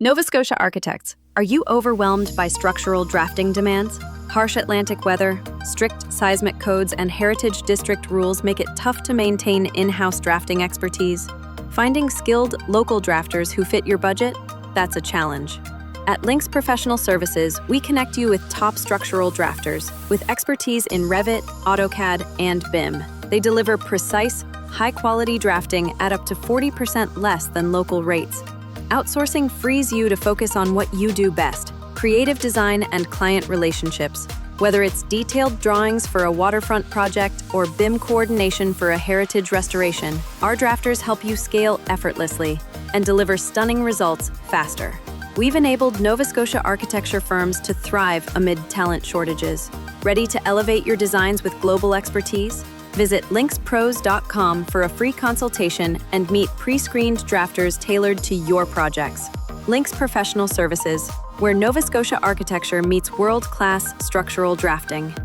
Nova Scotia architects, are you overwhelmed by structural drafting demands? Harsh Atlantic weather, strict seismic codes, and heritage district rules make it tough to maintain in-house drafting expertise. Finding skilled, local drafters who fit your budget? That's a challenge. At Lynx Professional Services, we connect you with top structural drafters with expertise in Revit, AutoCAD, and BIM. They deliver precise, high-quality drafting at up to 40% less than local rates. Outsourcing frees you to focus on what you do best: creative design and client relationships. Whether it's detailed drawings for a waterfront project or BIM coordination for a heritage restoration, our drafters help you scale effortlessly and deliver stunning results faster. We've enabled Nova Scotia architecture firms to thrive amid talent shortages. Ready to elevate your designs with global expertise? Visit lynxpros.com for a free consultation and meet pre-screened drafters tailored to your projects. Lynx Professional Services, where Nova Scotia architecture meets world-class structural drafting.